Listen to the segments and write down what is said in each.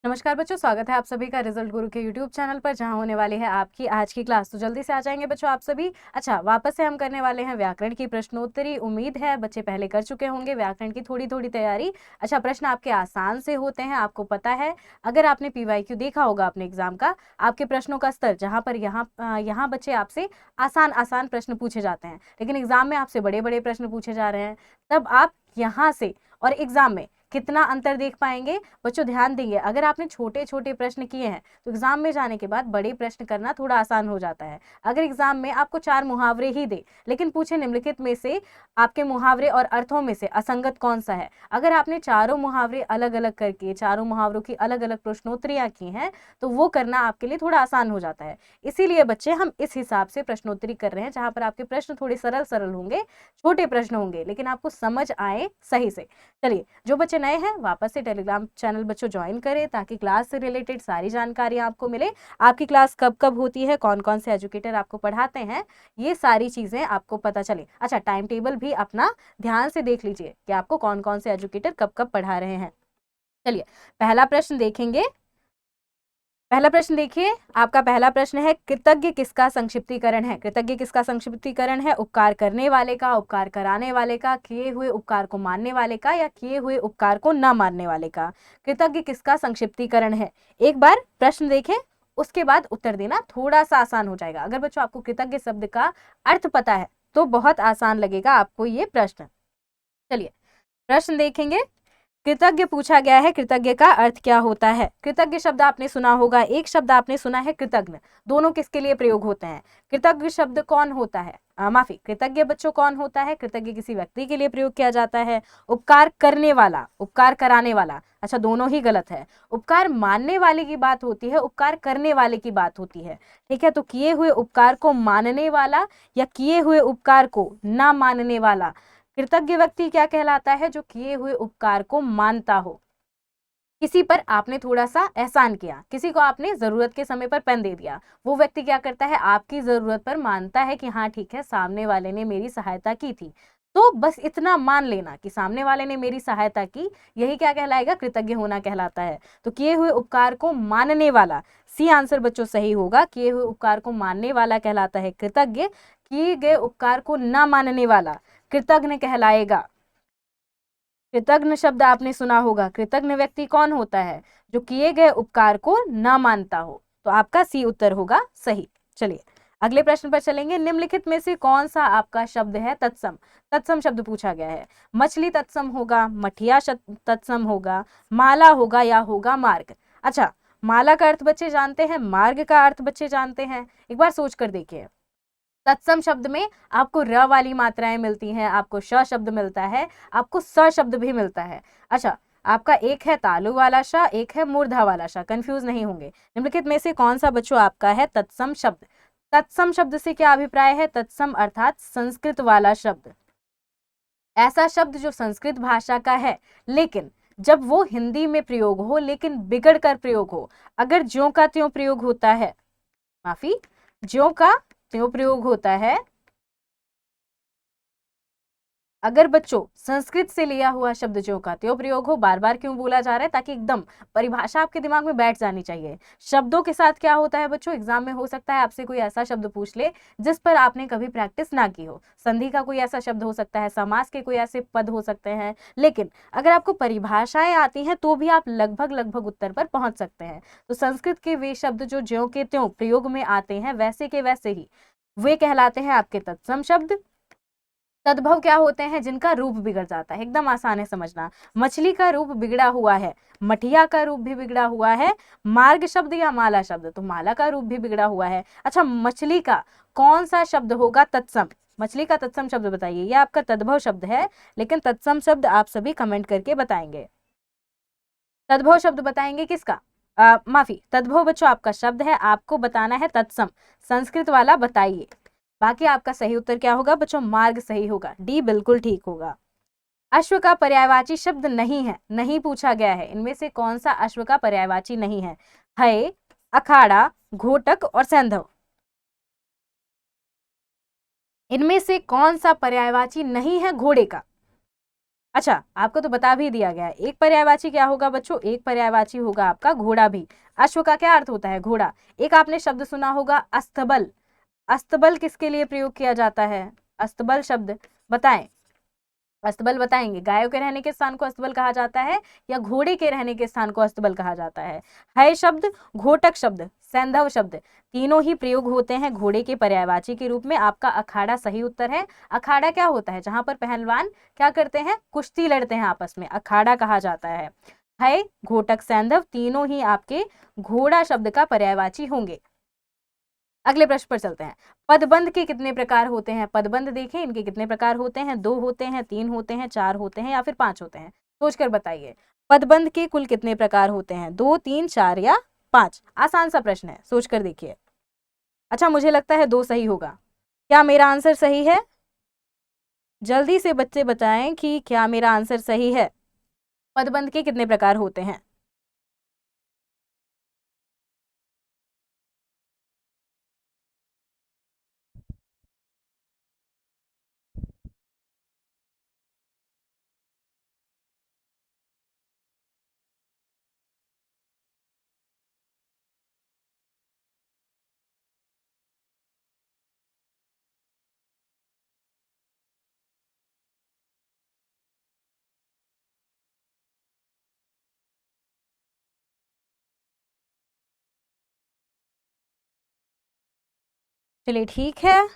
नमस्कार बच्चों, स्वागत है आप सभी का रिजल्ट गुरु के यूट्यूब चैनल पर, जहां होने वाली है आपकी आज की क्लास। तो जल्दी से आ जाएंगे बच्चों आप सभी। अच्छा, वापस से हम करने वाले हैं व्याकरण की प्रश्नोत्तरी। उम्मीद है बच्चे पहले कर चुके होंगे व्याकरण की थोड़ी थोड़ी तैयारी। अच्छा, प्रश्न आपके आसान से होते हैं, आपको पता है। अगर आपने PYQ देखा होगा अपने एग्जाम का, आपके प्रश्नों का स्तर जहाँ पर यहाँ बच्चे आपसे आसान आसान प्रश्न पूछे जाते हैं, लेकिन एग्जाम में आपसे बड़े बड़े प्रश्न पूछे जा रहे हैं। तब आप यहाँ से और एग्जाम में कितना अंतर देख पाएंगे बच्चों, ध्यान देंगे। अगर आपने छोटे छोटे प्रश्न किए हैं तो एग्जाम में जाने के बाद बड़े प्रश्न करना थोड़ा आसान हो जाता है। अगर एग्जाम में आपको 4 मुहावरे ही दे, लेकिन पूछे निम्नलिखित में से आपके मुहावरे और अर्थों में से असंगत कौन सा है, अगर आपने चारों मुहावरे अलग अलग करके चारों मुहावरों की अलग अलग प्रश्नोत्तरियां की हैं तो वो करना आपके लिए थोड़ा आसान हो जाता है। इसीलिए बच्चे हम इस हिसाब से प्रश्नोत्तरी कर रहे हैं, जहां पर आपके प्रश्न थोड़े सरल सरल होंगे, छोटे प्रश्न होंगे, लेकिन आपको समझ आए सही से। चलिए, जो बच्चे नए हैं वापस से टेलीग्राम चैनल बच्चों ज्वाइन करें, ताकि क्लास से रिलेटेड सारी जानकारी आपको मिले। आपकी क्लास कब कब होती है, कौन कौन से एजुकेटर आपको पढ़ाते हैं, ये सारी चीजें आपको पता चले। अच्छा, टाइम टेबल भी अपना ध्यान से देख लीजिए कि आपको कौन कौन से एजुकेटर कब कब पढ़ा रहे हैं। चलिए, पहला प्रश्न देखेंगे। पहला प्रश्न देखिए, आपका पहला प्रश्न है, कृतज्ञ किसका संक्षिप्तीकरण है। कृतज्ञ किसका संक्षिप्तीकरण है? उपकार करने वाले का, उपकार कराने वाले का, किए हुए उपकार को मानने वाले का, या किए हुए उपकार को न मानने वाले का। कृतज्ञ किसका संक्षिप्तीकरण है? एक बार प्रश्न देखें, उसके बाद उत्तर देना थोड़ा सा आसान हो जाएगा। अगर बच्चों आपको कृतज्ञ शब्द का अर्थ पता है तो बहुत आसान लगेगा आपको ये प्रश्न। चलिए, प्रश्न देखेंगे। कृतज्ञ पूछा गया है, कृतज्ञ का अर्थ क्या होता है? कृतज्ञ शब्द आपने सुना होगा, एक शब्द आपने सुना है कृतज्ञ। दोनों किसके लिए प्रयोग होते हैं? कृतज्ञ शब्द कौन होता है? माफी, कृतज्ञ बच्चों कौन होता है? कृतज्ञ किसी व्यक्ति के लिए प्रयोग किया जाता है। उपकार करने वाला, उपकार कराने वाला, अच्छा दोनों ही गलत है। उपकार मानने वाले की बात होती है, उपकार करने वाले की बात होती है। ठीक है, तो किए हुए उपकार को मानने वाला या किए हुए उपकार को ना मानने वाला कृतज्ञ व्यक्ति क्या कहलाता है? जो किए हुए उपकार को मानता हो। किसी पर आपने थोड़ा सा एहसान किया, किसी को आपने जरूरत के समय पर पेन दे दिया, वो व्यक्ति क्या करता है? आपकी जरूरत पर मानता है कि हाँ ठीक है, सामने वाले ने मेरी सहायता की थी। तो बस इतना मान लेना कि सामने वाले ने मेरी सहायता की, यही क्या कहलाएगा? कृतज्ञ होना कहलाता है। तो किए हुए उपकार को मानने वाला, सी आंसर बच्चों सही होगा। किए हुए उपकार को मानने वाला कहलाता है कृतज्ञ, किए गए उपकार को ना मानने वाला कृतज्ञ कहलाएगा। कृतज्ञ शब्द आपने सुना होगा। कृतज्ञ व्यक्ति कौन होता है? जो किए गए उपकार को न मानता हो। तो आपका सी उत्तर होगा सही। चलिए, अगले प्रश्न पर चलेंगे। निम्नलिखित में से कौन सा आपका शब्द है तत्सम? तत्सम शब्द पूछा गया है। मछली तत्सम होगा, मठिया तत्सम होगा, माला होगा, या होगा मार्ग। अच्छा, माला का अर्थ बच्चे जानते हैं, मार्ग का अर्थ बच्चे जानते हैं? एक बार सोच कर देखिए। तत्सम शब्द में आपको र वाली मात्राएं मिलती हैं, आपको श शब्द मिलता है, आपको स शब्द भी मिलता है। अच्छा, आपका एक है तालु वाला श, एक है मूर्धा वाला श, कंफ्यूज नहीं होंगे। निम्नलिखित में से कौन सा बच्चों आपका है तत्सम शब्द? तत्सम शब्द से क्या अभिप्राय है? तत्सम अर्थात संस्कृत वाला शब्द, ऐसा शब्द जो संस्कृत भाषा का है, लेकिन जब वो हिंदी में प्रयोग हो, लेकिन बिगड़ कर प्रयोग हो। अगर ज्यों का त्यों प्रयोग होता है, माफी, ज्यों का त्यों प्रयोग होता है, अगर बच्चों संस्कृत से लिया हुआ शब्द ज्यों का त्यों प्रयोग हो। बार बार क्यों बोला जा रहा है? ताकि एकदम परिभाषा आपके दिमाग में बैठ जानी चाहिए। शब्दों के साथ क्या होता है बच्चों, एग्जाम में हो सकता है आपसे कोई ऐसा शब्द पूछ ले जिस पर आपने कभी प्रैक्टिस ना की हो। संधि का कोई ऐसा शब्द हो सकता है, समास के कोई ऐसे पद हो सकते हैं, लेकिन अगर आपको परिभाषाएं आती हैं तो भी आप लगभग लगभग उत्तर पर पहुंच सकते हैं। तो संस्कृत के वे शब्द जो ज्यों के त्यों प्रयोग में आते हैं, वैसे के वैसे ही वे कहलाते हैं आपके तत्सम शब्द। तद्भव क्या होते हैं? जिनका रूप बिगड़ जाता है। एकदम आसान है समझना। मछली का रूप बिगड़ा हुआ है, मठिया का रूप भी बिगड़ा हुआ है, मार्ग शब्द या माला शब्द, तो माला का रूप भी बिगड़ा हुआ है। अच्छा, मछली का कौन सा शब्द होगा तत्सम? मछली का तत्सम शब्द बताइए। यह आपका तद्भव शब्द है, लेकिन तत्सम शब्द आप सभी कमेंट करके बताएंगे। तद्भव शब्द बताएंगे किसका? माफी, तद्भव बच्चों आपका शब्द है, आपको बताना है तत्सम संस्कृत वाला बताइए। बाकी आपका सही उत्तर क्या होगा बच्चों? मार्ग सही होगा, डी बिल्कुल ठीक होगा। अश्व का पर्यायवाची शब्द नहीं है, नहीं पूछा गया है। इनमें से कौन सा अश्व का पर्यायवाची नहीं है? अखाड़ा, घोटक और सैंधव। इनमें से कौन सा पर्यायवाची नहीं है घोड़े का? अच्छा, आपको तो बता भी दिया गया है। एक पर्यायवाची क्या होगा बच्चों? एक पर्यायवाची होगा आपका घोड़ा भी। अश्व का क्या अर्थ होता है? घोड़ा। एक आपने शब्द सुना होगा अस्तबल। अस्तबल किसके लिए प्रयोग किया जाता है? अस्तबल शब्द बताएं। अस्तबल बताएंगे। गायों के रहने के स्थान को अस्तबल कहा जाता है या घोड़े के रहने के स्थान को अस्तबल कहा जाता है शब्द, घोटक शब्द, सैंधव शब्द, तीनों ही प्रयोग होते हैं घोड़े के पर्यायवाची के रूप में। आपका अखाड़ा सही उत्तर है। अखाड़ा क्या होता है? जहां पर पहलवान क्या करते हैं? कुश्ती लड़ते हैं आपस में, अखाड़ा कहा जाता है घोटक, सैंधव तीनों ही आपके घोड़ा शब्द का पर्यायवाची होंगे। अगले प्रश्न पर चलते हैं। पदबंध के कितने प्रकार होते हैं? पदबंध देखें, इनके कितने प्रकार होते हैं? 2 होते हैं, 3 होते हैं, 4 होते हैं या फिर 5 होते हैं? सोचकर बताइए। पदबंध के कुल कितने प्रकार होते हैं? 2, 3, 4 या 5? आसान सा प्रश्न है, सोचकर देखिए। अच्छा, मुझे लगता है 2 सही होगा। क्या मेरा आंसर सही है? जल्दी से बच्चे बताएं कि क्या मेरा आंसर सही है। पदबंध के कितने प्रकार होते हैं? चलिए ठीक है,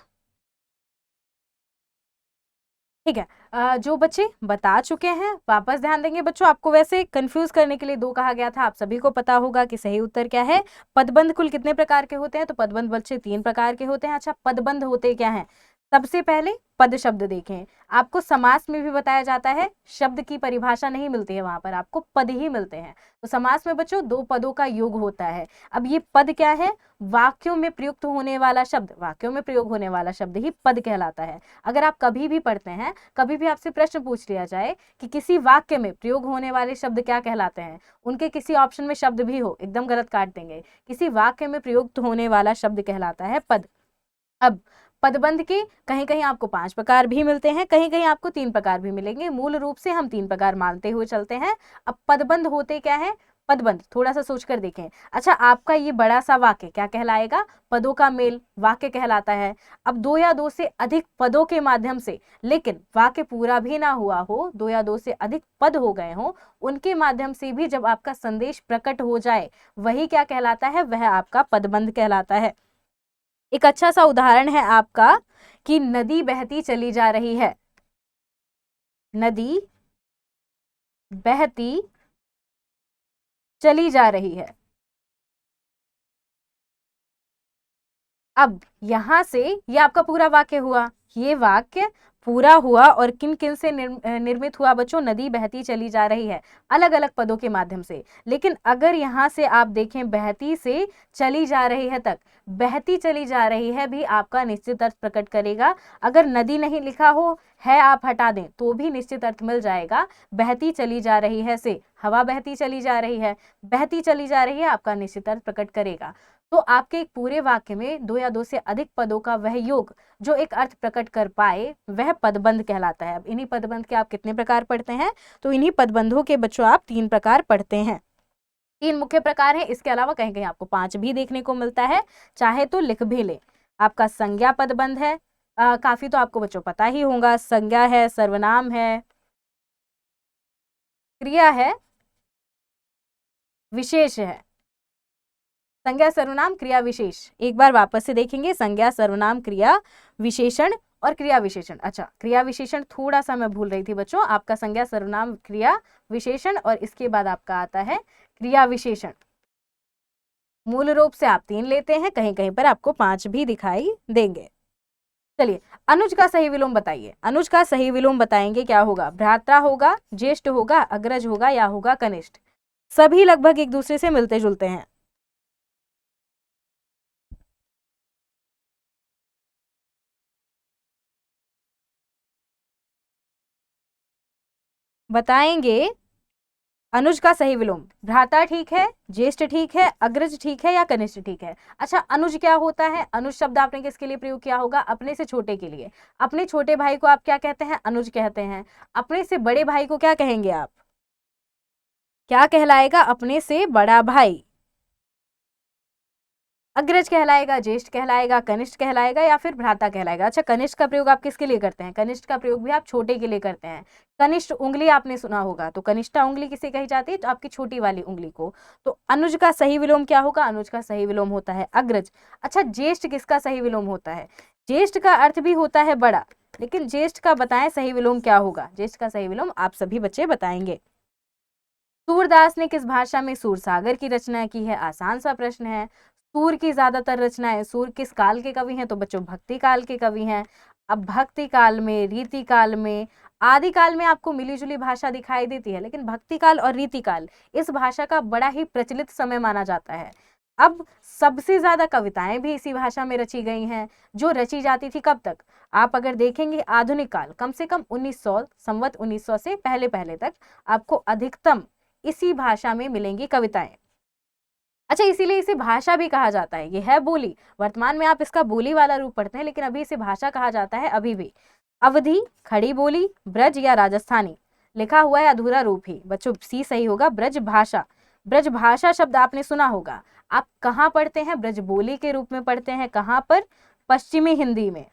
ठीक है। जो बच्चे बता चुके हैं वापस ध्यान देंगे बच्चों। आपको वैसे कंफ्यूज करने के लिए 2 कहा गया था, आप सभी को पता होगा कि सही उत्तर क्या है। पदबंध कुल कितने प्रकार के होते हैं? तो पदबंध बच्चे 3 प्रकार के होते हैं। अच्छा, पदबंध होते क्या हैं? सबसे पहले पद शब्द देखें। आपको समास में भी बताया जाता है, शब्द की परिभाषा नहीं मिलती है वहां पर, आपको पद ही मिलते हैं। तो समास में बच्चों 2 पदों का योग होता है। अब ये पद क्या है? वाक्यों में प्रयुक्त होने वाला शब्द, वाक्यों में प्रयोग होने वाला शब्द ही पद कहलाता है। अगर आप कभी भी पढ़ते हैं, कभी भी आपसे प्रश्न पूछ लिया जाए कि किसी वाक्य में प्रयोग होने वाले शब्द क्या कहलाते हैं, उनके किसी ऑप्शन में शब्द भी हो, एकदम गलत काट देंगे। किसी वाक्य में प्रयुक्त होने वाला शब्द कहलाता है पद। अब पदबंध के कहीं कहीं आपको 5 प्रकार भी मिलते हैं, कहीं कहीं आपको 3 प्रकार भी मिलेंगे। मूल रूप से हम 3 प्रकार मानते हुए चलते हैं। अब पदबंध होते क्या है? पदबंध थोड़ा सा सोचकर देखें। अच्छा, आपका ये बड़ा सा वाक्य क्या कहलाएगा? पदों का मेल वाक्य कहलाता है। अब 2 या 2 से अधिक पदों के माध्यम से, लेकिन वाक्य पूरा भी ना हुआ हो, 2 या 2 से अधिक पद हो गए हो, उनके माध्यम से भी जब आपका संदेश प्रकट हो जाए, वही क्या कहलाता है? वह आपका पदबंध कहलाता है। एक अच्छा सा उदाहरण है आपका कि नदी बहती चली जा रही है। नदी बहती चली जा रही है। अब यहां से ये आपका पूरा वाक्य हुआ। ये वाक्य पूरा हुआ और किन किन से निर्मित हुआ बच्चों? नदी बहती चली जा रही है, अलग अलग पदों के माध्यम से। लेकिन अगर यहां से आप देखें बहती से चली जा रही है तक, बहती चली जा रही है भी आपका निश्चित अर्थ प्रकट करेगा। अगर नदी नहीं लिखा हो, है आप हटा दें तो भी निश्चित अर्थ मिल जाएगा। बहती चली जा रही है से हवा बहती चली जा रही है, बहती चली जा रही है आपका निश्चित अर्थ प्रकट करेगा। तो आपके एक पूरे वाक्य में 2 या 2 से अधिक पदों का वह योग जो एक अर्थ प्रकट कर पाए, वह पदबंध कहलाता है। अब इन्हीं पदबंध के आप कितने प्रकार पढ़ते हैं? तो इन्हीं पदबंधों के बच्चों आप 3 प्रकार पढ़ते हैं। 3 मुख्य प्रकार हैं, इसके अलावा कहीं कहीं आपको 5 भी देखने को मिलता है, चाहे तो लिख भी ले। आपका संज्ञा पदबंध है, काफी तो आपको बच्चों पता ही होगा। संज्ञा है, सर्वनाम है, क्रिया है, विशेष है। संज्ञा, सर्वनाम, क्रिया, विशेष। एक बार वापस से देखेंगे, संज्ञा, सर्वनाम, क्रिया, विशेषण और क्रिया विशेषण। अच्छा, क्रिया विशेषण थोड़ा सा मैं भूल रही थी बच्चों। आपका संज्ञा, सर्वनाम, क्रिया विशेषण और इसके बाद आपका आता है क्रिया विशेषण। मूल रूप से आप 3 लेते हैं, कहीं कहीं पर आपको 5 भी दिखाई देंगे। चलिए, अनुज का सही विलोम बताइए। अनुज का सही विलोम बताएंगे क्या होगा? भ्राता होगा, ज्येष्ठ होगा, अग्रज होगा या होगा कनिष्ठ? सभी लगभग एक दूसरे से मिलते जुलते हैं। बताएंगे अनुज का सही विलोम, भ्राता ठीक है, ज्येष्ठ ठीक है, अग्रज ठीक है या कनिष्ठ ठीक है। अच्छा, अनुज क्या होता है? अनुज शब्द आपने किसके लिए प्रयोग किया होगा? अपने से छोटे के लिए। अपने छोटे भाई को आप क्या कहते हैं? अनुज कहते हैं। अपने से बड़े भाई को क्या कहेंगे आप? क्या कहलाएगा अपने से बड़ा भाई? अग्रज कहलाएगा, ज्येष्ठ कहलाएगा, कनिष्ठ कहलाएगा या फिर भ्राता कहलाएगा। अच्छा, कनिष्ठ का प्रयोग आप किसके लिए करते हैं? कनिष्ठ का प्रयोग भी आप छोटे के लिए करते हैं। कनिष्ठ उंगली आपने सुना होगा, तो कनिष्ठा उंगली किसे कही जाती है? तो आपकी छोटी वाली उंगली को। तो अनुज का सही विलोम क्या होगा? अनुज का सही विलोम होता है अग्रज। अच्छा, ज्येष्ठ किसका सही विलोम होता है? ज्येष्ठ का अर्थ भी होता है बड़ा, लेकिन ज्येष्ठ का बताएं सही विलोम क्या होगा? ज्येष्ठ का सही विलोम आप सभी बच्चे बताएंगे। सूरदास ने किस भाषा में सूरसागर की रचना की है? आसान सा प्रश्न है। सूर की ज्यादातर रचनाएं, सूर किस काल के कवि हैं? तो बच्चों भक्ति काल के कवि हैं। अब भक्ति काल में, रीति काल में, आदि काल में आपको मिली जुली भाषा दिखाई देती है, लेकिन भक्ति काल और रीति काल इस भाषा का बड़ा ही प्रचलित समय माना जाता है। अब सबसे ज्यादा कविताएं भी इसी भाषा में रची गई हैं, जो रची जाती थी कब तक? आप अगर देखेंगे आधुनिक काल, कम से कम 1900 संवत 1900 से पहले पहले तक आपको अधिकतम इसी भाषा में मिलेंगी कविताएं। अच्छा, इसीलिए इसे भाषा भी कहा जाता है। ये है बोली, वर्तमान में आप इसका बोली वाला रूप पढ़ते हैं, लेकिन अभी इसे भाषा कहा जाता है अभी भी। अवधी, खड़ी बोली, ब्रज या राजस्थानी? लिखा हुआ है अधूरा रूप ही बच्चों, सी सही होगा, ब्रज भाषा। ब्रज भाषा शब्द आपने सुना होगा। आप कहाँ पढ़ते हैं? ब्रज बोली के रूप में पढ़ते हैं। कहाँ पर? पश्चिमी हिंदी में।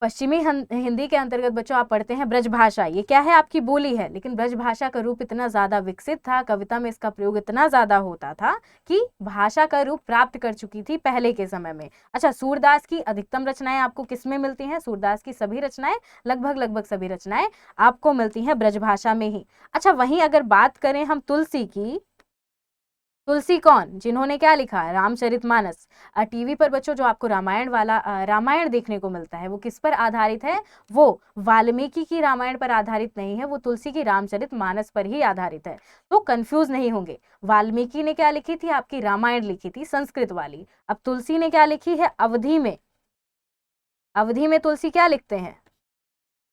पश्चिमी हिंदी के अंतर्गत बच्चों आप पढ़ते हैं ब्रज भाषा। ये क्या है? आपकी बोली है, लेकिन ब्रज भाषा का रूप इतना ज्यादा विकसित था, कविता में इसका प्रयोग इतना ज्यादा होता था कि भाषा का रूप प्राप्त कर चुकी थी पहले के समय में। अच्छा, सूरदास की अधिकतम रचनाएं आपको किस में मिलती हैं? सूरदास की सभी रचनाएं, लगभग सभी रचनाएं आपको मिलती हैं ब्रज भाषा में ही। अच्छा, वहीं अगर बात करें हम तुलसी की, तुलसी कौन? जिन्होंने क्या लिखा? रामचरितमानस। टीवी पर बच्चों जो आपको रामायण वाला रामायण देखने को मिलता है, वो किस पर आधारित है? वो वाल्मीकि की रामायण पर आधारित नहीं है, वो तुलसी की रामचरितमानस पर ही आधारित है। तो कंफ्यूज नहीं होंगे। वाल्मीकि ने क्या लिखी थी? आपकी रामायण लिखी थी, संस्कृत वाली। अब तुलसी ने क्या लिखी है? अवधी में। अवधी में तुलसी क्या लिखते हैं?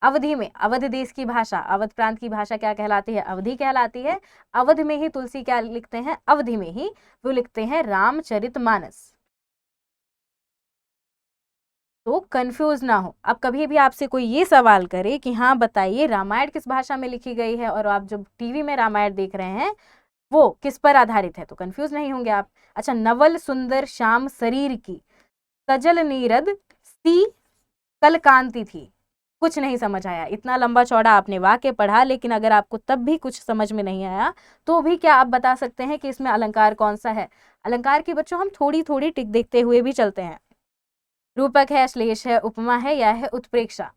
अवधि में, अवध देश की भाषा, अवध प्रांत की भाषा क्या कहलाती है? अवधि कहलाती है। अवध में ही तुलसी क्या लिखते हैं? अवधि में ही वो लिखते हैं रामचरितमानस। तो कंफ्यूज ना हो। अब कभी भी आपसे कोई ये सवाल करे कि हाँ बताइए रामायण किस भाषा में लिखी गई है, और आप जब टीवी में रामायण देख रहे हैं वो किस पर आधारित है, तो कंफ्यूज नहीं होंगे आप। अच्छा, नवल सुंदर श्याम शरीर की, सजल नीरद सी कल कांति थी। कुछ नहीं समझ आया। इतना लंबा चौड़ा आपने वाक्य पढ़ा, लेकिन अगर आपको तब भी कुछ समझ में नहीं आया, तो भी क्या आप बता सकते हैं कि इसमें अलंकार कौन सा है? अलंकार की बच्चों हम थोड़ी थोड़ी टिक देखते हुए भी चलते हैं। रूपक है, श्लेष है, उपमा है या है उत्प्रेक्षा?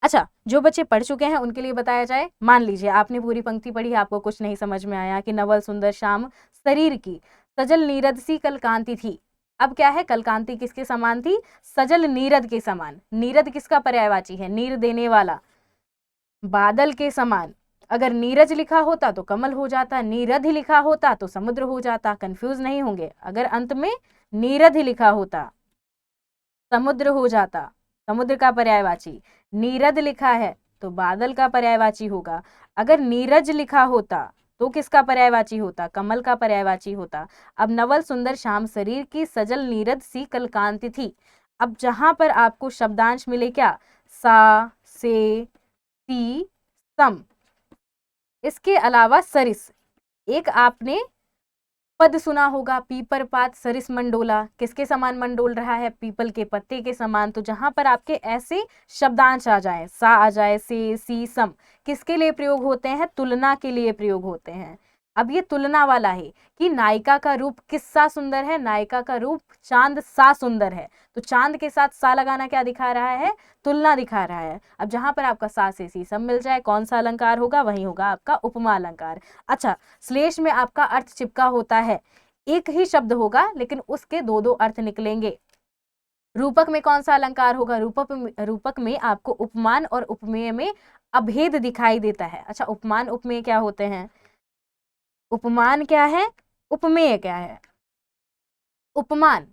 अच्छा, जो बच्चे पढ़ चुके हैं उनके लिए बताया जाए। मान लीजिए आपने पूरी पंक्ति पढ़ी, आपको कुछ नहीं समझ में आया कि नवल सुंदर श्याम शरीर की, सजल नीरद सी कल कांति थी। अब क्या है? कल कांति किसके समान थी? सजल नीरद के समान। नीरद किसका पर्यायवाची है? नीर देने वाला। बादल के समान। अगर नीरज लिखा होता तो कमल हो जाता, नीरद ही लिखा होता तो समुद्र हो जाता। कंफ्यूज नहीं होंगे। अगर अंत में नीरद ही लिखा होता, समुद्र हो जाता, समुद्र का पर्यायवाची। नीरद लिखा है तो बादल का पर्यायवाची होगा। अगर नीरज लिखा होता तो किसका पर्यायवाची होता? कमल का पर्यायवाची होता। अब नवल सुंदर श्याम शरीर की, सजल नीरद सी कल कांति थी। अब जहां पर आपको शब्दांश मिले क्या? सा, से, सी, सम, इसके अलावा सरिस। एक आपने पद सुना होगा, पीपर पात सरिस मंडोला। किसके समान मंडोल रहा है? पीपल के पत्ते के समान। तो जहां पर आपके ऐसे शब्दांश आ जाए, सा आ जाए, से, सी, सम, किसके लिए प्रयोग होते हैं? तुलना के लिए प्रयोग होते हैं। अब ये तुलना वाला है कि नायिका का रूप किससा सुंदर है? नायिका का रूप चांद सा सुंदर है। तो चांद के साथ सा लगाना क्या दिखा रहा है? तुलना दिखा रहा है। अब जहां पर आपका सा से सी सम मिल जाए, कौन सा अलंकार होगा? वही होगा आपका उपमा अलंकार। अच्छा, श्लेष में आपका अर्थ चिपका होता है, एक ही शब्द होगा लेकिन उसके दो दो अर्थ निकलेंगे। रूपक में कौन सा अलंकार होगा? रूपक में आपको उपमान और उपमेय में अभेद दिखाई देता है। अच्छा, उपमान उपमेय क्या होते हैं? उपमान क्या है? उपमेय क्या है? उपमान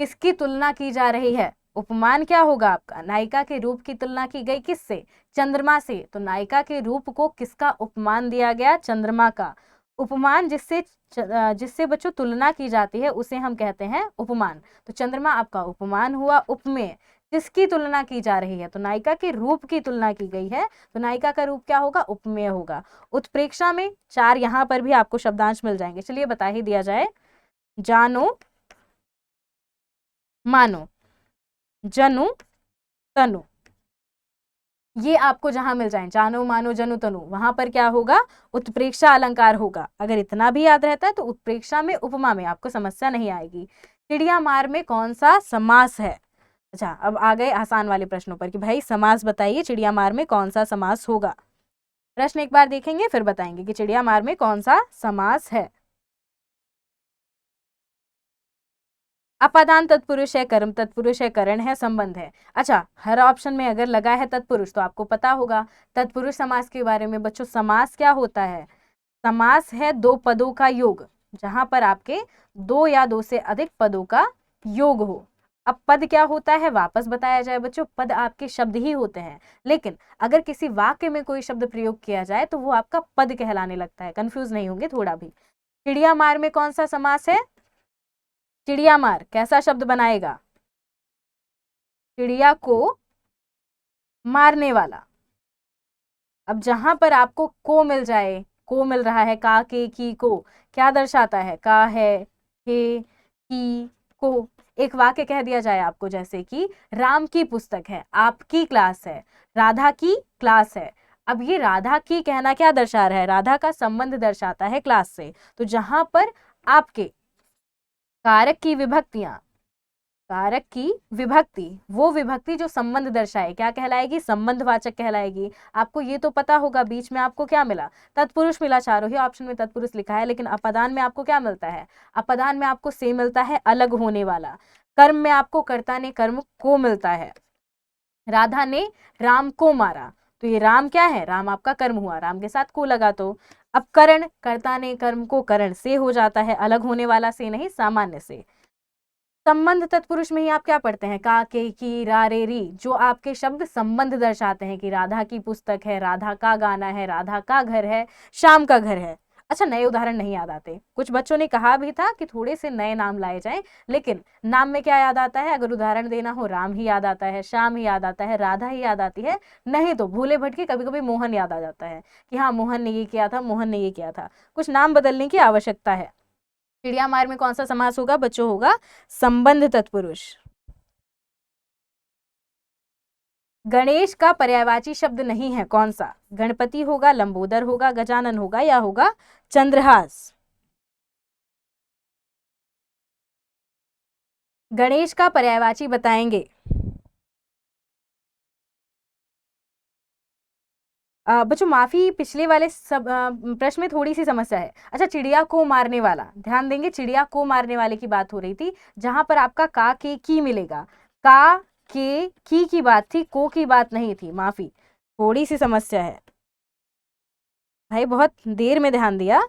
किसकी तुलना की जा रही है? उपमान क्या होगा आपका? नायिका के रूप की तुलना की गई किससे? चंद्रमा से। तो नायिका के रूप को किसका उपमान दिया गया? चंद्रमा का। उपमान जिससे बच्चों तुलना की जाती है उसे हम कहते हैं उपमान। तो चंद्रमा आपका उपमान हुआ। उपमेय किसकी तुलना की जा रही है? तो नायिका के रूप की तुलना की गई है, तो नायिका का रूप क्या होगा? उपमेय होगा। उत्प्रेक्षा में 4 यहां पर भी आपको शब्दांश मिल जाएंगे, चलिए बता ही दिया जाए। जानो, मानो, जनु, तनु, ये आपको जहां मिल जाए, जानो मानो जनु तनु, वहां पर क्या होगा? उत्प्रेक्षा अलंकार होगा। अगर इतना भी याद रहता है तो उत्प्रेक्षा में उपमा में आपको समस्या नहीं आएगी। चिड़िया मार में कौन सा समास है? अच्छा, अब आ गए आसान वाले प्रश्नों पर कि भाई समास बताइए, चिड़िया मार में कौन सा समास होगा। प्रश्न एक बार देखेंगे फिर बताएंगे कि चिड़िया मार में कौन सा समास है। अपादान तत्पुरुष है, कर्म तत्पुरुष है, करण है, संबंध है। अच्छा, हर ऑप्शन में अगर लगा है तत्पुरुष तो आपको पता होगा तत्पुरुष समास के बारे में। बच्चों समास क्या होता है? समास है 2 पदों का योग, जहां पर आपके 2 या 2 से अधिक पदों का योग हो। अब पद क्या होता है वापस बताया जाए बच्चों, पद आपके शब्द ही होते हैं, लेकिन अगर किसी वाक्य में कोई शब्द प्रयोग किया जाए तो वो आपका पद कहलाने लगता है। कंफ्यूज नहीं होंगे थोड़ा भी। चिड़िया मार में कौन सा समास है? चिड़िया मार कैसा शब्द बनाएगा? चिड़िया को मारने वाला। अब जहां पर आपको को मिल जाए, को मिल रहा है, का के की को, क्या दर्शाता है? का है, के की को। एक वाक्य कह दिया जाए आपको, जैसे कि राम की पुस्तक है, आपकी क्लास है, राधा की क्लास है। अब ये राधा की कहना क्या दर्शा रहा है? राधा का संबंध दर्शाता है क्लास से। तो जहां पर आपके कारक की विभक्तियां, कारक की विभक्ति, वो विभक्ति जो संबंध दर्शाए क्या कहलाएगी? संबंधवाचक कहलाएगी। आपको ये तो पता होगा, बीच में आपको क्या मिला? तत्पुरुष मिला, चारों ही ऑप्शन में तत्पुरुष लिखा है, लेकिन अपदान में आपको क्या मिलता है? अपदान में आपको से मिलता है अलग होने वाला। कर्म में आपको कर्ता ने कर्म को मिलता है। राधा ने राम को मारा, तो ये राम क्या है? राम आपका कर्म हुआ, राम के साथ को लगा। तो अब करण, कर्ता ने कर्म को करण से हो जाता है, अलग होने वाला से नहीं, सामान्य से। संबंध तत्पुरुष में ही आप क्या पढ़ते हैं? का, के, की, रा, रे, री, जो आपके शब्द संबंध दर्शाते हैं कि राधा की पुस्तक है, राधा का गाना है, राधा का घर है, श्याम का घर है। अच्छा, नए उदाहरण नहीं याद आते। कुछ बच्चों ने कहा भी था कि थोड़े से नए नाम लाए जाएं, लेकिन नाम में क्या याद आता है? अगर उदाहरण देना हो, राम ही याद आता है, श्याम ही याद आता है, राधा ही याद आती है, नहीं तो भूले भटके कभी कभी मोहन याद आ जाता है कि हाँ मोहन ने ये किया था, मोहन ने ये किया था। कुछ नाम बदलने की आवश्यकता है। चिड़िया मार में कौन सा समास होगा बच्चों? होगा संबंध तत्पुरुष। गणेश का पर्यायवाची शब्द नहीं है, कौन सा? गणपति होगा, लंबोदर होगा, गजानन होगा, या होगा चंद्रहास? गणेश का पर्यायवाची बताएंगे। बच्चों माफी, पिछले वाले सब प्रश्न में थोड़ी सी समस्या है। अच्छा, चिड़िया को मारने वाला, ध्यान देंगे, चिड़िया को मारने वाले की बात हो रही थी, जहां पर आपका का के की मिलेगा। का के की बात थी, को की बात नहीं थी। माफी, थोड़ी सी समस्या है भाई, बहुत देर में ध्यान दिया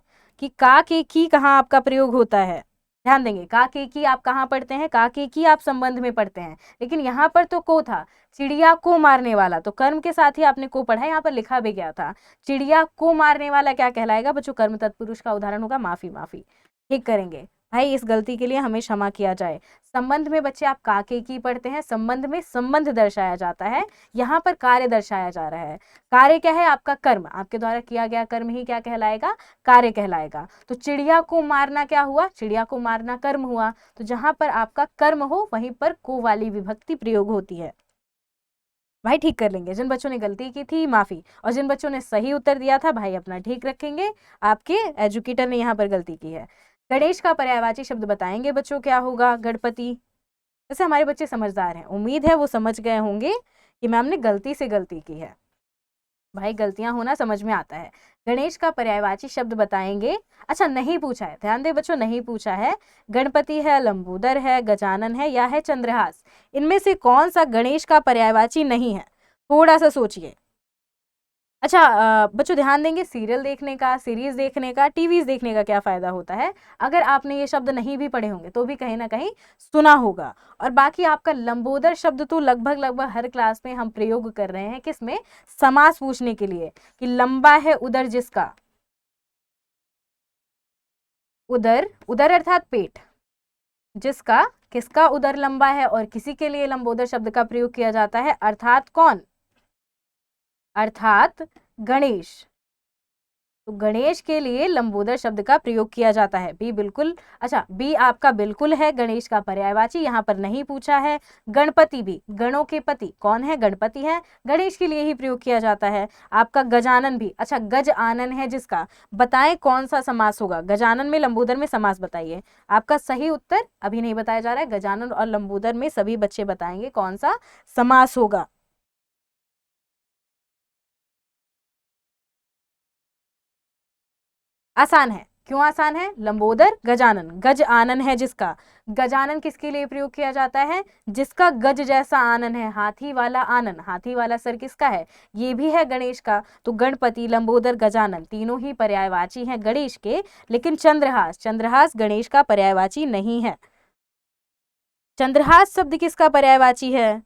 कि का के की कहाँ आपका प्रयोग होता है। ध्यान देंगे, का के की आप कहाँ पढ़ते हैं? का के की आप संबंध में पढ़ते हैं, लेकिन यहाँ पर तो को था, चिड़िया को मारने वाला, तो कर्म के साथ ही आपने को पढ़ा, यहाँ पर लिखा भी गया था। चिड़िया को मारने वाला क्या कहलाएगा बच्चों? कर्म तत्पुरुष का उदाहरण होगा। माफी, माफी ठीक करेंगे भाई, इस गलती के लिए हमें क्षमा किया जाए। संबंध में बच्चे आप का के की पढ़ते हैं, संबंध में संबंध दर्शाया जाता है, यहाँ पर कार्य दर्शाया जा रहा है। कार्य क्या है? आपका कर्म, आपके द्वारा किया गया कर्म ही क्या कहलाएगा? कार्य कहलाएगा। तो चिड़िया को मारना क्या हुआ? चिड़िया को मारना कर्म हुआ। तो जहां पर आपका कर्म हो वहीं पर को वाली विभक्ति प्रयोग होती है। भाई ठीक कर लेंगे, जिन बच्चों ने गलती की थी माफी, और जिन बच्चों ने सही उत्तर दिया था भाई अपना ठीक रखेंगे, आपके एजुकेटर ने यहाँ पर गलती की है। गणेश का पर्यायवाची शब्द बताएंगे बच्चों, क्या होगा? गणपति। वैसे हमारे बच्चे समझदार हैं, उम्मीद है वो समझ गए होंगे कि मैम ने गलती से गलती की है। भाई गलतियां होना समझ में आता है। गणेश का पर्यायवाची शब्द बताएंगे। अच्छा, नहीं पूछा है, ध्यान दे बच्चों, नहीं पूछा है। गणपति है, लंबोदर है, गजानन है, या है चंद्रहास, इनमें से कौन सा गणेश का पर्यायवाची नहीं है? थोड़ा सा सोचिए। अच्छा बच्चों ध्यान देंगे, सीरियल देखने का, सीरीज देखने का, टीवीज देखने का क्या फायदा होता है। अगर आपने ये शब्द नहीं भी पढ़े होंगे तो भी कहीं ना कहीं सुना होगा। और बाकी आपका लंबोदर शब्द तो लगभग लगभग हर क्लास में हम प्रयोग कर रहे हैं, किसमें, समास पूछने के लिए, कि लंबा है उदर जिसका, उदर, उदर अर्थात पेट, जिसका, किसका उदर लंबा है, और किसी के लिए लंबोदर शब्द का प्रयोग किया जाता है, अर्थात कौन, अर्थात गणेश। तो गणेश के लिए लंबोदर शब्द का प्रयोग किया जाता है। बी बिल्कुल, अच्छा बी आपका बिल्कुल है, गणेश का पर्यायवाची यहाँ पर नहीं पूछा है। गणपति भी, गणों के पति कौन है, गणपति है, गणेश के लिए ही प्रयोग किया जाता है। आपका गजानन भी, अच्छा गज आनन है जिसका, बताएं कौन सा समास होगा, गजानन में लंबोदर में समास बताइए। आपका सही उत्तर अभी नहीं बताया जा रहा है, गजानन और लंबोदर में सभी बच्चे बताएंगे कौन सा समास होगा। आसान है, क्यों आसान है, लंबोदर गजानन, गज आनन है जिसका, गजानन किसके लिए प्रयोग किया जाता है, जिसका गज जैसा आनन है, हाथी वाला आनन, हाथी वाला सर किसका है, ये भी है गणेश का। तो गणपति, लंबोदर, गजानन तीनों ही पर्यायवाची हैं गणेश के, लेकिन चंद्रहास, चंद्रहास गणेश का पर्यायवाची नहीं है। चंद्रहास शब्द किसका पर्यायवाची है,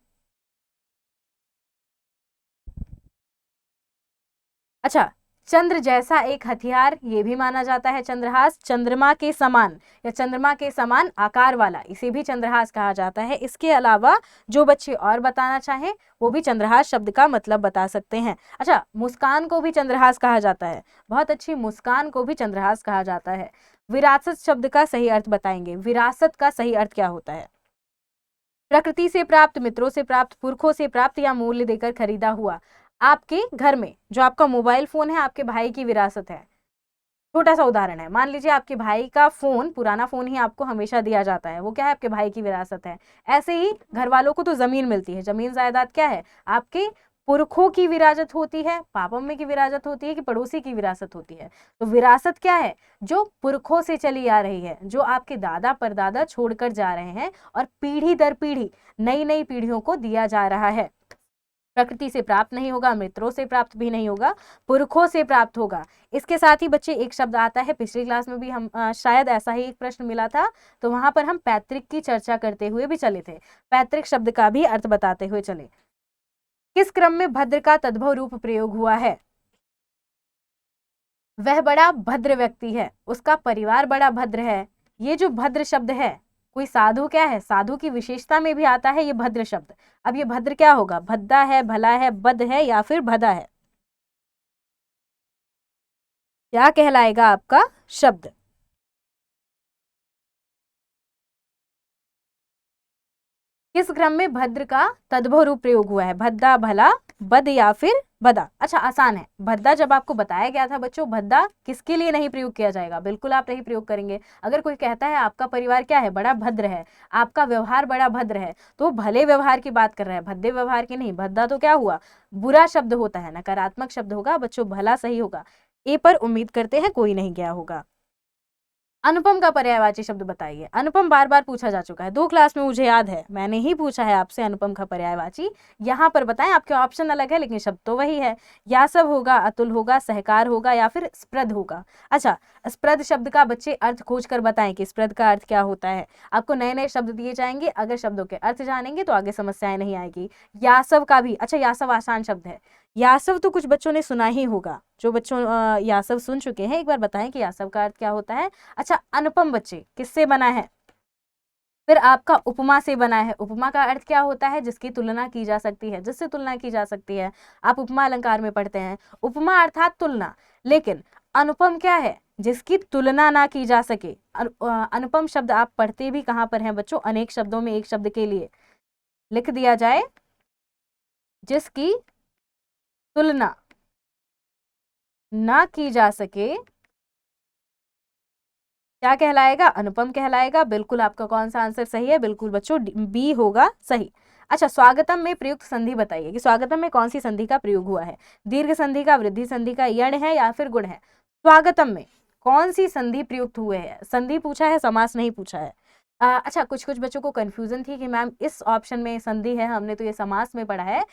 अच्छा चंद्र जैसा एक हथियार, ये भी माना जाता है चंद्रहास, चंद्रमा के समान या चंद्रमा के समान आकार वाला, इसे भी चंद्रहास कहा जाता है। इसके अलावा जो बच्चे और बताना चाहें वो भी चंद्रहास शब्द का मतलब बता सकते हैं। अच्छा मुस्कान को भी चंद्रहास कहा जाता है, बहुत अच्छी, मुस्कान को भी चंद्रहास कहा जाता है। विरासत शब्द का सही अर्थ बताएंगे, विरासत का सही अर्थ क्या होता है, प्रकृति से प्राप्त, मित्रों से प्राप्त, पुरखों से प्राप्त या मूल्य देकर खरीदा हुआ। आपके घर में जो आपका मोबाइल फोन है आपके भाई की विरासत है। छोटा सा उदाहरण है, मान लीजिए आपके भाई का फोन, पुराना फोन ही आपको हमेशा दिया जाता है, वो क्या है, आपके भाई की विरासत है। ऐसे ही घर वालों को तो जमीन मिलती है, जमीन जायदाद क्या है, आपके पुरखों की विरासत होती है, पापा मम्मी की विरासत होती है कि पड़ोसी की विरासत होती है। तो विरासत क्या है, जो पुरखों से चली आ रही है, जो आपके दादा परदादा छोड़कर जा रहे हैं और पीढ़ी दर पीढ़ी नई नई पीढ़ियों को दिया जा रहा है। प्रकृति से प्राप्त नहीं होगा, मित्रों से प्राप्त भी नहीं होगा, पुरखों से प्राप्त होगा। इसके साथ ही बच्चे एक शब्द आता है, पिछली क्लास में भी हम शायद ऐसा ही एक प्रश्न मिला था, तो वहां पर हम पैतृक की चर्चा करते हुए भी चले थे, पैतृक शब्द का भी अर्थ बताते हुए चले। किस क्रम में भद्र का तद्भव रूप प्रयोग हुआ है, वह बड़ा भद्र व्यक्ति है, उसका परिवार बड़ा भद्र है। ये जो भद्र शब्द है, कोई साधु क्या है, साधु की विशेषता में भी आता है ये भद्र शब्द। अब ये भद्र क्या होगा, भद्दा है, भला है, बद है या फिर भदा है, क्या कहलाएगा आपका शब्द, किस क्रम में भद्र का तद्भव रूप प्रयोग हुआ है, भद्दा, भला, बद या फिर बदा। अच्छा आसान है, भद्दा जब आपको बताया गया था बच्चों, भद्दा किसके लिए नहीं प्रयोग किया जाएगा, बिल्कुल आप नहीं प्रयोग करेंगे। अगर कोई कहता है आपका परिवार क्या है, बड़ा भद्र है, आपका व्यवहार बड़ा भद्र है, तो भले व्यवहार की बात कर रहा है, भद्दे व्यवहार की नहीं। भद्दा तो क्या हुआ, बुरा शब्द होता है, नकारात्मक शब्द होगा बच्चों, भला सही होगा। ए पर उम्मीद करते हैं कोई नहीं गया होगा। अनुपम का पर्यायवाची शब्द बताइए, अनुपम बार बार पूछा जा चुका है, 2 क्लास में मुझे याद है मैंने ही पूछा है आपसे अनुपम का पर्यायवाची। यहाँ पर बताएं, आपके ऑप्शन अलग है लेकिन शब्द तो वही है, यासव होगा, अतुल होगा, सहकार होगा या फिर स्प्रद होगा। अच्छा स्प्रद शब्द का बच्चे अर्थ खोज कर बताएं कि स्प्रद का अर्थ क्या होता है। आपको नए नए शब्द दिए जाएंगे, अगर शब्दों के अर्थ जानेंगे तो आगे समस्याएं नहीं आएगी। यासव का भी, अच्छा यासव आसान शब्द है, यासव तो कुछ बच्चों ने सुना ही होगा, जो बच्चों यासव सुन चुके हैं एक बार बताएं कि यासव का अर्थ क्या होता है। अच्छा अनुपम बच्चे किससे बना है, फिर आपका उपमा से बना है। उपमा का अर्थ क्या होता है, जिसकी तुलना की जा सकती है, जिससे तुलना की जा सकती है। आप उपमा अलंकार में पढ़ते हैं, उपमा अर्थात तुलना, लेकिन अनुपम क्या है, जिसकी तुलना ना की जा सके। अनुपम शब्द आप पढ़ते भी कहाँ पर हैं बच्चों, अनेक शब्दों में एक शब्द के लिए लिख दिया जाए, जिसकी तुलना ना की जा सके, क्या कहलाएगा, अनुपम कहलाएगा। बिल्कुल आपका कौन सा आंसर सही है, बिल्कुल बच्चों बी होगा सही। अच्छा स्वागतम में प्रयुक्त संधि बताइए कि स्वागतम में कौन सी संधि का प्रयोग हुआ है, दीर्घ संधि का, वृद्धि संधि का, यण है या फिर गुण है। स्वागतम में कौन सी संधि प्रयुक्त हुए है, संधि पूछा है समास नहीं पूछा है। अच्छा, कुछ कुछ बच्चों को कंफ्यूजन थी कि मैम इस ऑप्शन में संधि है, हमने तो ये समास में पढ़ा है।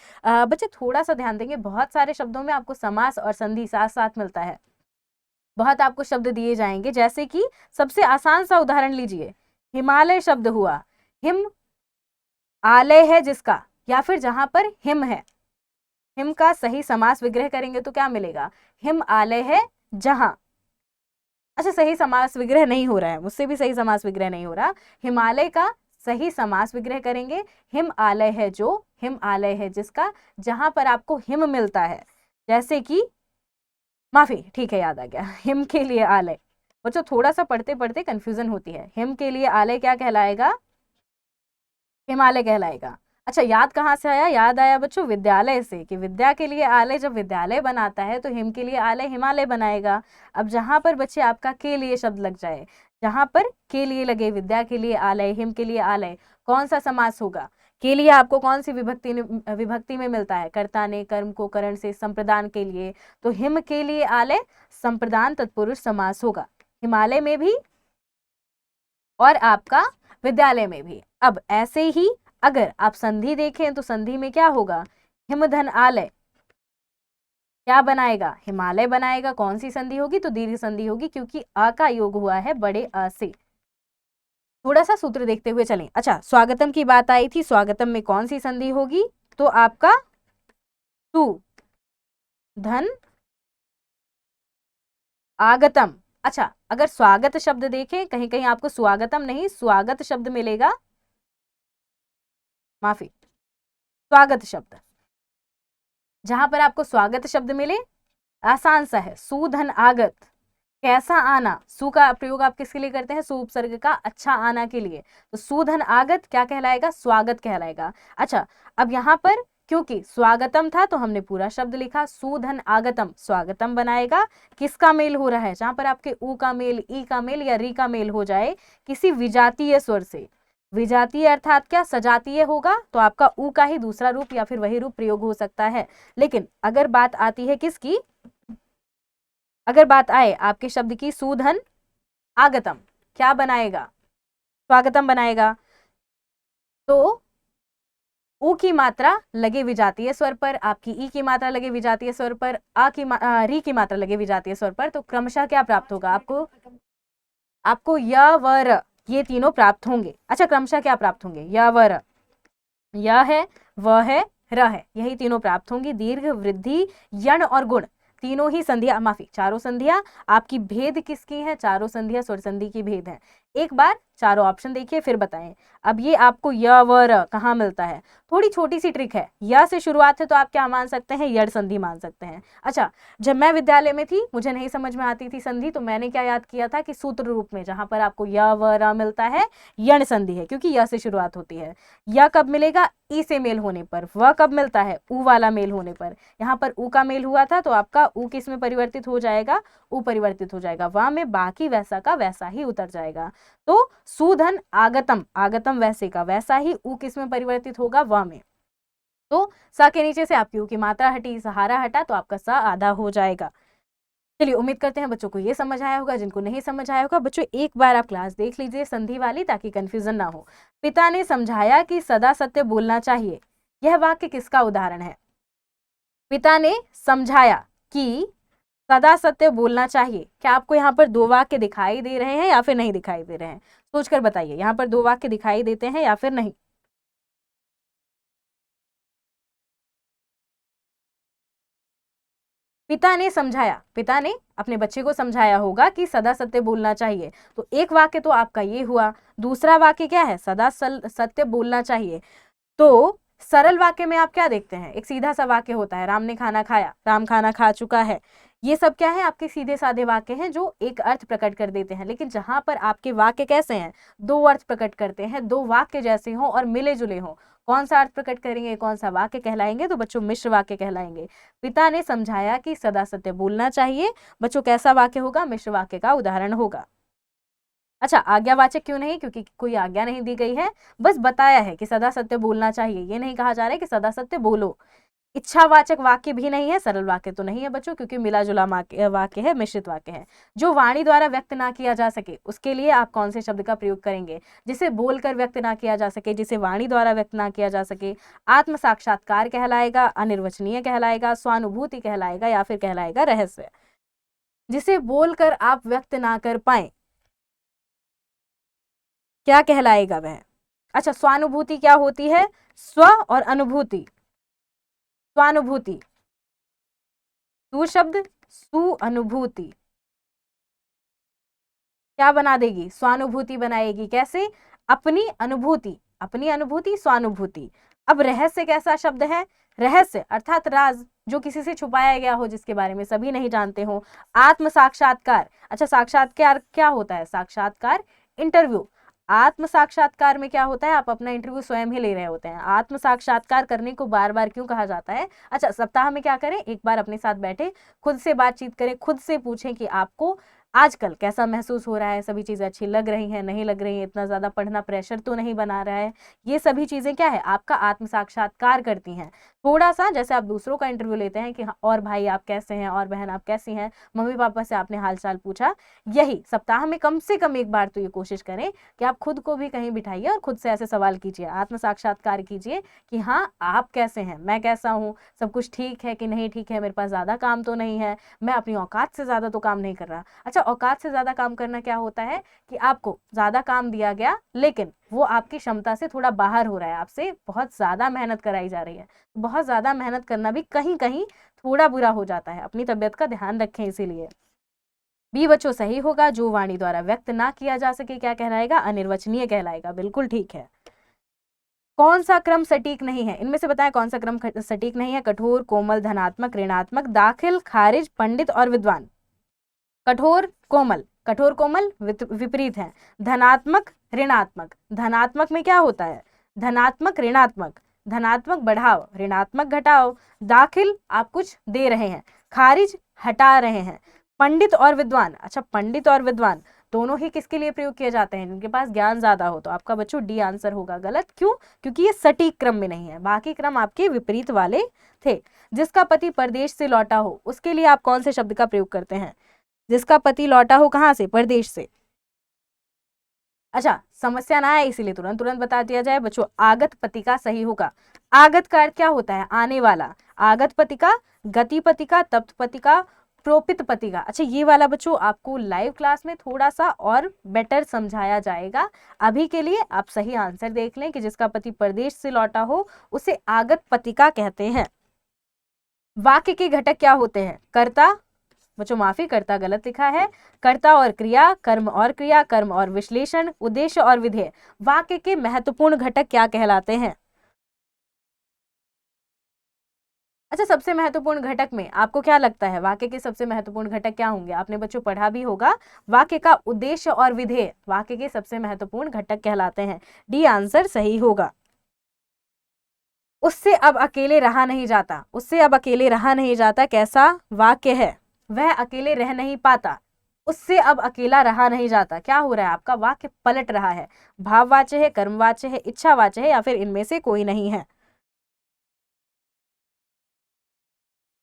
बच्चे थोड़ा सा ध्यान देंगे, बहुत सारे शब्दों में आपको समास और संधि साथ साथ मिलता है। बहुत आपको शब्द दिए जाएंगे, जैसे कि सबसे आसान सा उदाहरण लीजिए, हिमालय शब्द हुआ, हिम आलय है जिसका, या फिर जहां पर हिम है, हिम का सही समास विग्रह करेंगे तो क्या मिलेगा, हिम आलय है जहां। अच्छा, सही समास विग्रह नहीं हो रहा है, मुझसे भी सही समास विग्रह नहीं हो रहा। हिमालय का सही समास विग्रह करेंगे, हिम आलय है जो, हिम आलय है जिसका, जहां पर आपको हिम मिलता है, जैसे कि, माफी, ठीक है, याद आ गया, हिम के लिए आलय। बच्चों थोड़ा सा पढ़ते पढ़ते कंफ्यूजन होती है, हिम के लिए आलय क्या कहलाएगा, हिमालय कहलाएगा। अच्छा, याद कहाँ से आया, याद आया बच्चों विद्यालय से, कि विद्या के लिए आलय जब विद्यालय बनाता है तो हिम के लिए आलय हिमालय बनाएगा। अब जहां पर बच्चे आपका के लिए शब्द लग जाए, जहां पर के लिए लगे, विद्या के लिए आलय, हिम के लिए आलय, कौन सा समास होगा, के लिए आपको कौन सी विभक्ति में मिलता है, कर्ता ने कर्म को करण से संप्रदान के लिए, तो हिम के लिए आलय संप्रदान तत्पुरुष समास होगा, हिमालय में भी और आपका विद्यालय में भी। अब ऐसे ही अगर आप संधि देखें तो संधि में क्या होगा, हिमधन आलय क्या बनाएगा, हिमालय बनाएगा। कौन सी संधि होगी, तो दीर्घ संधि होगी, क्योंकि अ का योग हुआ है बड़े अ से। थोड़ा सा सूत्र देखते हुए चलें। अच्छा, स्वागतम की बात आई थी, स्वागतम में कौन सी संधि होगी, तो आपका सु धन आगतम। अच्छा, अगर स्वागत शब्द देखें, कहीं कहीं आपको स्वागतम नहीं स्वागत शब्द मिलेगा, माफी, स्वागत शब्द, जहां पर आपको स्वागत शब्द मिले, आसान सा है, सुधन आगत, कैसा आना, सु का प्रयोग आप किसके लिए करते हैं, सु उपसर्ग का अच्छा आना के लिए, तो सुधन आगत क्या कहलाएगा, स्वागत कहलाएगा। अच्छा, अब यहां पर क्योंकि स्वागतम था तो हमने पूरा शब्द लिखा, सुधन आगतम स्वागतम बनाएगा। किसका मेल हो रहा है, जहां पर आपके उ का मेल, ई का मेल या री का मेल हो जाए किसी विजातीय स्वर से, विजातीय अर्थात क्या, सजातीय होगा, तो आपका उ का ही दूसरा रूप या फिर वही रूप प्रयोग हो सकता है। लेकिन अगर बात आती है किसकी, अगर बात आए आपके शब्द की, सुधन आगतम क्या बनाएगा, स्वागतम बनाएगा। तो उ की मात्रा लगे विजातीय स्वर पर, आपकी ई की मात्रा लगे विजातीय स्वर पर, री की मात्रा लगे विजातीय स्वर पर, तो क्रमशः क्या प्राप्त होगा आपको, आपको य व र ये तीनों प्राप्त होंगे। अच्छा, क्रमशः क्या प्राप्त होंगे, य व र, य है, व है, र है, यही तीनों प्राप्त होंगी। दीर्घ, वृद्धि, यण और गुण, तीनों ही संधिया, माफी, चारों संधिया आपकी भेद किसकी है, चारों संधिया स्वर संधि की भेद है। एक बार चारों ऑप्शन देखिए फिर बताएं। अब ये आपको य व र कहाँ मिलता है, थोड़ी छोटी सी ट्रिक है, य से शुरुआत है तो आप क्या मान सकते हैं, यड़ संधि मान सकते हैं। अच्छा, जब मैं विद्यालय में थी, मुझे नहीं समझ में आती थी संधि, तो मैंने क्या याद किया था कि सूत्र रूप में जहां पर आपको य व र मिलता है, यण संधि है, क्योंकि य से शुरुआत होती है। य कब मिलेगा, ई से मेल होने पर, व कब मिलता है, उ वाला मेल होने पर। यहाँ पर उ का मेल हुआ था तो आपका उ किस में परिवर्तित हो जाएगा, उ परिवर्तित हो जाएगा वा में, बाकी वैसा का वैसा ही उतर जाएगा। तो सुधन आगतम, आगतम वैसे का वैसा ही, उ किस में परिवर्तित होगा, व में। तो सा के नीचे से आपकी उ की मात्रा हटी, सहारा हटा, तो आपका सा आधा हो जाएगा। चलिए, उम्मीद करते हैं बच्चों को ये समझ आया होगा, जिनको नहीं समझ आया होगा बच्चों एक बार आप क्लास देख लीजिए संधि वाली, ताकि कंफ्यूजन ना हो। पिता ने समझाया कि सदा सत्य बोलना चाहिए, यह वाक्य किसका उदाहरण है, पिता ने समझाया कि सदा सत्य बोलना चाहिए। क्या आपको यहाँ पर दो वाक्य दिखाई दे रहे हैं या फिर नहीं दिखाई दे रहे हैं, सोचकर बताइए, यहाँ पर दो वाक्य दिखाई देते हैं या फिर नहीं। पिता ने समझाया, पिता ने अपने बच्चे को समझाया होगा कि सदा सत्य बोलना चाहिए, तो एक वाक्य तो आपका ये हुआ। दूसरा वाक्य क्या है, सदा सत्य बोलना चाहिए। तो सरल वाक्य में आप क्या देखते हैं, एक सीधा सा वाक्य होता है, राम ने खाना खाया, राम खाना खा चुका है। ये सब क्या है, आपके सीधे साधे वाक्य हैं जो एक अर्थ प्रकट कर देते हैं। लेकिन जहां पर आपके वाक्य कैसे हैं, दो अर्थ प्रकट करते हैं, दो वाक्य जैसे हों और मिले जुले हों, कौन सा अर्थ प्रकट करेंगे, कौन सा वाक्य कहलाएंगे, तो बच्चों मिश्र वाक्य कहलाएंगे। पिता ने समझाया कि सदा सत्य बोलना चाहिए, बच्चों कैसा वाक्य होगा, मिश्र वाक्य का उदाहरण होगा। अच्छा, आज्ञावाचक क्यों नहीं, क्योंकि कोई आज्ञा नहीं दी गई है, बस बताया है कि सदा सत्य बोलना चाहिए, ये नहीं कहा जा रहा है कि सदा सत्य बोलो। इच्छावाचक वाक्य भी नहीं है, सरल वाक्य तो नहीं है बच्चों, क्योंकि मिला जुला वाक्य है, मिश्रित वाक्य है। जो वाणी द्वारा व्यक्त ना किया जा सके उसके लिए आप कौन से शब्द का प्रयोग करेंगे? जिसे बोलकर व्यक्त ना किया जा सके, जिसे वाणी द्वारा व्यक्त ना किया जा सके, आत्म साक्षात्कार कहलाएगा, अनिर्वचनीय कहलाएगा, स्वानुभूति कहलाएगा, या फिर कहलाएगा रहस्य। जिसे बोलकर आप व्यक्त ना कर पाए क्या कहलाएगा वह? अच्छा, स्वानुभूति क्या होती है? स्व और अनुभूति, स्वानुभूति, सु शब्द सु अनुभूति क्या बना देगी? स्वानुभूति बनाएगी। कैसे? अपनी अनुभूति, अपनी अनुभूति स्वानुभूति। अब रहस्य कैसा शब्द है? रहस्य अर्थात राज, जो किसी से छुपाया गया हो, जिसके बारे में सभी नहीं जानते हो। आत्म साक्षात्कार, अच्छा साक्षात्कार क्या होता है? साक्षात्कार इंटरव्यू। आत्म साक्षात्कार में क्या होता है? आप अपना इंटरव्यू स्वयं ही ले रहे होते हैं। आत्म साक्षात्कार करने को बार बार क्यों कहा जाता है? अच्छा, सप्ताह में क्या करें? एक बार अपने साथ बैठे, खुद से बातचीत करें, खुद से पूछें कि आपको आजकल कैसा महसूस हो रहा है, सभी चीजें अच्छी लग रही हैं, नहीं लग रही हैं, इतना ज्यादा पढ़ना प्रेशर तो नहीं बना रहा है। ये सभी चीजें क्या है? आपका आत्म साक्षात्कार करती हैं। थोड़ा सा जैसे आप दूसरों का इंटरव्यू लेते हैं कि और भाई आप कैसे हैं, और बहन आप कैसी हैं, मम्मी पापा से आपने हालचाल पूछा। यही सप्ताह में कम से कम एक बार तो ये कोशिश करें कि आप खुद को भी कहीं बिठाइए और खुद से ऐसे सवाल कीजिए, आत्म साक्षात्कार कीजिए कि हाँ आप कैसे हैं, मैं कैसा हूँ, सब कुछ ठीक है कि नहीं ठीक है, मेरे पास ज्यादा काम तो नहीं है, मैं अपनी औकात से ज्यादा तो काम नहीं कर रहा। अच्छा, औकात से ज्यादा काम करना क्या होता है? कि आपको ज्यादा काम दिया गया लेकिन वो आपकी क्षमता से थोड़ा बाहर हो रहा है, आपसे बहुत ज्यादा मेहनत कराई जा रही है। बहुत ज्यादा मेहनत करना भी कहीं कहीं थोड़ा बुरा हो जाता है, अपनी तबीयत का ध्यान रखें। इसीलिए बी बच्चों सही होगा। जो वाणी द्वारा व्यक्त ना किया जा सके क्या कहलाएगा? अनिर्वचनीय कहलाएगा। बिल्कुल ठीक है। कौन सा क्रम सटीक नहीं है? इनमें से बताएं कौन सा क्रम सटीक नहीं है? कठोर, कोमल, धनात्मक, ऋणात्मक, दाखिल, खारिज, पंडित और विद्वान। कठोर, कोमल, कठोर कोमल विपरीत है। धनात्मक, ऋणात्मक, धनात्मक में क्या होता है? धनात्मक ऋणात्मक, धनात्मक बढ़ाओ, ऋणात्मक घटाओ। दाखिल आप कुछ दे रहे हैं, खारिज हटा रहे हैं। पंडित और विद्वान, अच्छा पंडित और विद्वान दोनों ही किसके लिए प्रयोग किए जाते हैं? जिनके पास ज्ञान ज्यादा हो। तो आपका बच्चों डी आंसर होगा गलत। क्यों? क्योंकि ये सटीक क्रम में नहीं है, बाकी क्रम आपके विपरीत वाले थे। जिसका पति परदेश से लौटा हो उसके लिए आप कौन से शब्द का प्रयोग करते हैं? जिसका पति लौटा हो कहां से? परदेश से। अच्छा, समस्या ना आए इसीलिए तुरंत तुरंत बता दिया जाए बच्चों। आगत पतिका सही होगा। आगत का अर्थ क्या होता है? आने वाला। आगत पतिका, गति पतिका, तप्त पतिका, प्रोपित पतिका। अच्छा, ये वाला बच्चों आपको लाइव क्लास में थोड़ा सा और बेटर समझाया जाएगा। अभी के लिए आप सही आंसर देख लें कि जिसका पति परदेश से लौटा हो उसे आगत पतिका कहते हैं। वाक्य के घटक क्या होते हैं? कर्ता, बच्चों माफी, कर्ता गलत लिखा है। कर्ता और क्रिया, कर्म और क्रिया, कर्म और विश्लेषण, उद्देश्य और विधेय। वाक्य के महत्वपूर्ण घटक क्या कहलाते हैं? अच्छा, सबसे महत्वपूर्ण घटक में आपको क्या लगता है? वाक्य के सबसे महत्वपूर्ण घटक क्या होंगे? आपने बच्चों पढ़ा भी होगा। वाक्य का उद्देश्य और विधेय वाक्य के सबसे महत्वपूर्ण घटक कहलाते हैं। डी आंसर सही होगा। उससे अब अकेले रहा नहीं जाता, उससे अब अकेले रहा नहीं जाता कैसा वाक्य है? वह अकेले रह नहीं पाता, उससे अब अकेला रहा नहीं जाता। क्या हो रहा है? आपका वाक्य पलट रहा है। भाववाच्य है, कर्मवाच्य है, इच्छावाच्य है, या फिर इनमें से कोई नहीं है?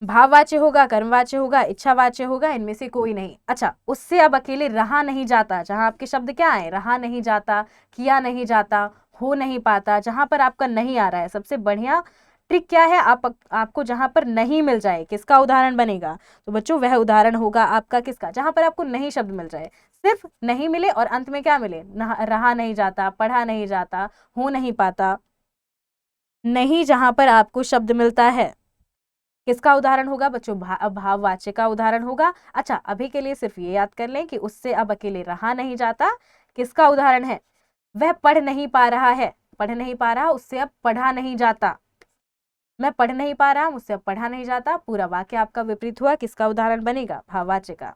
भाववाच्य होगा, कर्मवाच्य होगा, इच्छावाच्य होगा, इनमें से कोई नहीं। अच्छा, उससे अब अकेले रहा नहीं जाता, जहां आपके शब्द क्या है? रहा नहीं जाता, किया नहीं जाता, हो नहीं पाता, जहां पर आपका नहीं आ रहा है। सबसे बढ़िया ट्रिक क्या है? आपको जहां पर नहीं मिल जाए किसका उदाहरण बनेगा? तो बच्चों वह उदाहरण होगा आपका किसका? जहां पर आपको नहीं शब्द मिल जाए, सिर्फ नहीं मिले और अंत में क्या मिले? रहा नहीं जाता, पढ़ा नहीं जाता, हो नहीं पाता, नहीं जहां पर आपको शब्द मिलता है, किसका उदाहरण होगा बच्चों? भाववाच्य का उदाहरण होगा। अच्छा, अभी के लिए सिर्फ ये याद कर लें कि उससे अब अकेले रहा नहीं जाता किसका उदाहरण है? वह पढ़ नहीं पा रहा है, पढ़ नहीं पा रहा, उससे अब पढ़ा नहीं जाता। मैं पढ़ नहीं पा रहा, मुझसे अब पढ़ा नहीं जाता। पूरा वाक्य आपका विपरीत हुआ, किसका उदाहरण बनेगा? भाववाच्य का।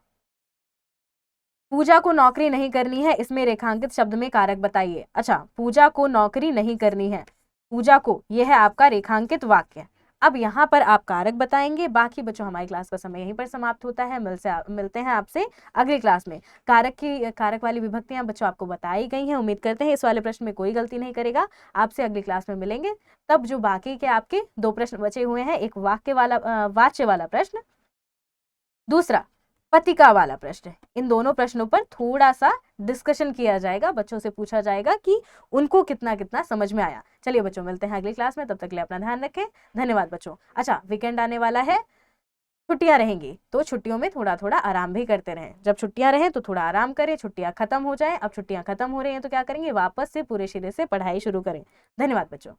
पूजा को नौकरी नहीं करनी है, इसमें रेखांकित शब्द में कारक बताइए। अच्छा, पूजा को नौकरी नहीं करनी है, पूजा को, यह है आपका रेखांकित वाक्य। अब यहाँ पर आप कारक बताएंगे। बाकी बच्चों हमारी क्लास का समय यहीं पर समाप्त होता है। मिलते हैं आपसे अगली क्लास में। कारक वाली विभक्तियां बच्चों आपको बताई गई हैं। उम्मीद करते हैं इस वाले प्रश्न में कोई गलती नहीं करेगा। आपसे अगली क्लास में मिलेंगे। तब जो बाकी के आपके 2 प्रश्न बचे हुए हैं, एक वाच्य वाला प्रश्न, दूसरा पतिका वाला प्रश्न, इन दोनों प्रश्नों पर थोड़ा सा डिस्कशन किया जाएगा। बच्चों से पूछा जाएगा कि उनको कितना कितना समझ में आया। चलिए बच्चों, मिलते हैं अगली क्लास में। तब तक के लिए अपना ध्यान रखें। धन्यवाद बच्चों। अच्छा, वीकेंड आने वाला है, छुट्टियां रहेंगी, तो छुट्टियों में थोड़ा थोड़ा आराम भी करते रहें। जब छुट्टियां रहें तो थोड़ा आराम करें। छुट्टियां खत्म हो जाए, अब छुट्टियां खत्म हो रही हैं तो क्या करेंगे, वापस से पूरे सिरे से पढ़ाई शुरू करें। धन्यवाद बच्चों।